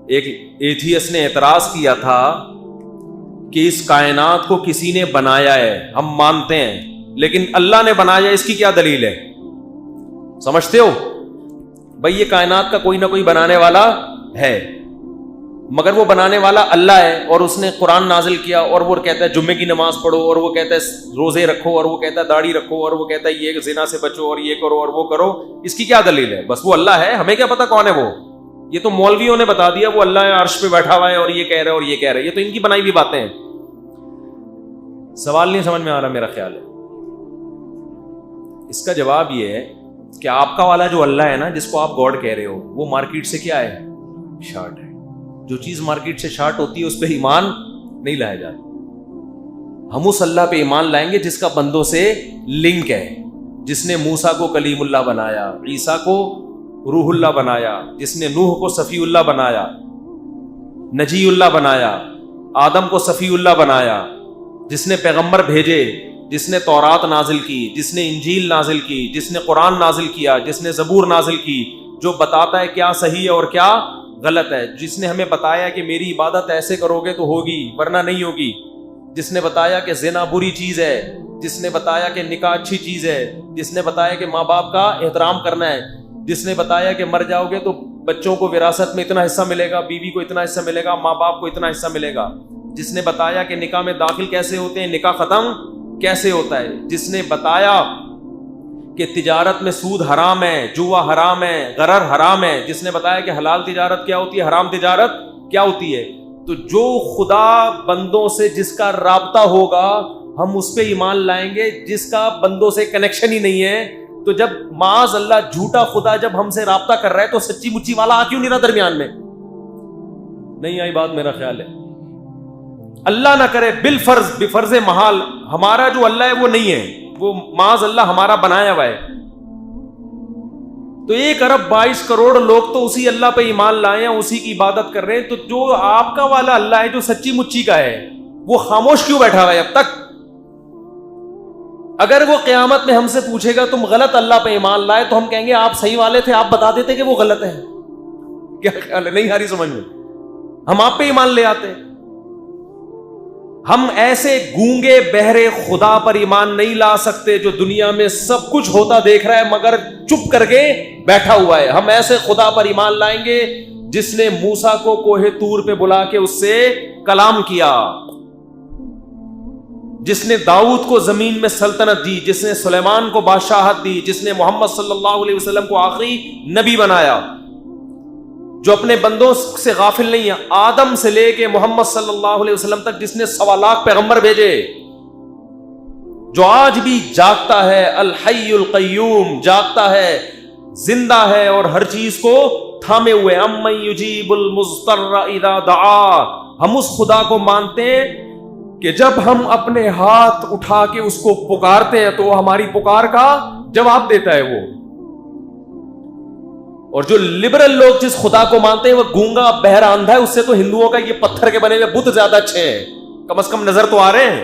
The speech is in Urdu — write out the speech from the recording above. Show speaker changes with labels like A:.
A: ایک ایتھیس نے اعتراض کیا تھا کہ اس کائنات کو کسی نے بنایا ہے، ہم مانتے ہیں، لیکن اللہ نے بنایا، اس کی کیا دلیل ہے؟ سمجھتے ہو بھائی، یہ کائنات کا کوئی نہ کوئی بنانے والا ہے، مگر وہ بنانے والا اللہ ہے، اور اس نے قرآن نازل کیا، اور وہ کہتا ہے جمعے کی نماز پڑھو، اور وہ کہتا ہے روزے رکھو، اور وہ کہتا ہے داڑھی رکھو، اور وہ کہتا ہے یہ زنا سے بچو، اور یہ کرو اور وہ کرو. اس کی کیا دلیل ہے؟ بس وہ اللہ ہے، ہمیں کیا پتا کون ہے وہ؟ یہ تو مولویوں نے بتا دیا وہ اللہ ہے، عرش پہ بیٹھا ہوا ہے، اور یہ کہہ رہا ہے اور یہ کہہ رہا ہے. یہ تو ان کی بنائی ہوئی باتیں ہیں. سوال نہیں سمجھ میں آ رہا، میرا خیال ہے اس کا جواب یہ ہے کہ آپ کا والا جو اللہ ہے نا، جس کو آپ گاڈ کہہ رہے ہو، وہ مارکیٹ سے کیا ہے؟ شارٹ ہے. جو چیز مارکیٹ سے شارٹ ہوتی ہے اس پہ ایمان نہیں لایا جاتا. ہم اس اللہ پہ ایمان لائیں گے جس کا بندوں سے لنک ہے، جس نے موسیٰ کو کلیم اللہ بنایا، عیسیٰ کو روح اللہ بنایا، جس نے نوح کو صفی اللہ بنایا، نجی اللہ بنایا، آدم کو صفی اللہ بنایا، جس نے پیغمبر بھیجے، جس نے تورات نازل کی، جس نے انجیل نازل کی، جس نے قرآن نازل کیا، جس نے زبور نازل کی، جو بتاتا ہے کیا صحیح ہے اور کیا غلط ہے، جس نے ہمیں بتایا کہ میری عبادت ایسے کرو گے تو ہوگی ورنہ نہیں ہوگی، جس نے بتایا کہ زنا بری چیز ہے، جس نے بتایا کہ نکاح اچھی چیز ہے، جس نے بتایا کہ ماں باپ کا احترام کرنا ہے، جس نے بتایا کہ مر جاؤ گے تو بچوں کو وراثت میں اتنا حصہ ملے گا، بیوی کو اتنا حصہ ملے گا، ماں باپ کو اتنا حصہ ملے گا، جس نے بتایا کہ نکاح میں داخل کیسے ہوتے ہیں، نکاح ختم کیسے ہوتا ہے، جس نے بتایا کہ تجارت میں سود حرام ہے، جوا حرام ہے، غرر حرام ہے، جس نے بتایا کہ حلال تجارت کیا ہوتی ہے، حرام تجارت کیا ہوتی ہے. تو جو خدا بندوں سے جس کا رابطہ ہوگا ہم اس پہ ایمان لائیں گے، جس کا بندوں سے کنیکشن ہی نہیں ہے. تو جب معاذ اللہ جھوٹا خدا جب ہم سے رابطہ کر رہا ہے تو سچی مچی والا آ کیوں نہیں رہا درمیان میں؟ نہیں آئی بات؟ میرا خیال ہے اللہ نہ کرے بالفرض بفرض محال ہمارا جو اللہ ہے وہ نہیں ہے، وہ معاذ اللہ ہمارا بنایا ہوا ہے. تو 1,22,00,000,000 لوگ تو اسی اللہ پہ ایمان لائے ہیں، اسی کی عبادت کر رہے ہیں. تو جو آپ کا والا اللہ ہے جو سچی مچی کا ہے وہ خاموش کیوں بیٹھا ہوا ہے اب تک؟ اگر وہ قیامت میں ہم سے پوچھے گا تم غلط اللہ پہ ایمان لائے، تو ہم کہیں گے آپ صحیح والے تھے، آپ بتا دیتے کہ وہ غلط ہے. کیا خیال ہے؟ نہیں آ رہی سمجھ میں؟ ہم آپ پہ ایمان لے آتے. ہم ایسے گونگے بہرے خدا پر ایمان نہیں لا سکتے جو دنیا میں سب کچھ ہوتا دیکھ رہا ہے مگر چپ کر کے بیٹھا ہوا ہے. ہم ایسے خدا پر ایمان لائیں گے جس نے موسیٰ کو کوہ طور پہ بلا کے اس سے کلام کیا، جس نے داؤد کو زمین میں سلطنت دی، جس نے سلیمان کو بادشاہت دی، جس نے محمد صلی اللہ علیہ وسلم کو آخری نبی بنایا، جو اپنے بندوں سے غافل نہیں ہے، آدم سے لے کے محمد صلی اللہ علیہ وسلم تک، جس نے 1.25 پیغمبر بھیجے، جو آج بھی جاگتا ہے، الحی القیوم، جاگتا ہے، زندہ ہے اور ہر چیز کو تھامے ہوئے. امن یجیب المضطر اذا دعا. ہم اس خدا کو مانتے ہیں کہ جب ہم اپنے ہاتھ اٹھا کے اس کو پکارتے ہیں تو وہ ہماری پکار کا جواب دیتا ہے. وہ اور جو لبرل لوگ جس خدا کو مانتے ہیں وہ گونگا بہرا اندھا ہے، اس سے تو ہندوؤں کا یہ پتھر کے بنے ہوئے بت زیادہ اچھے ہیں، کم از کم نظر تو آ رہے ہیں.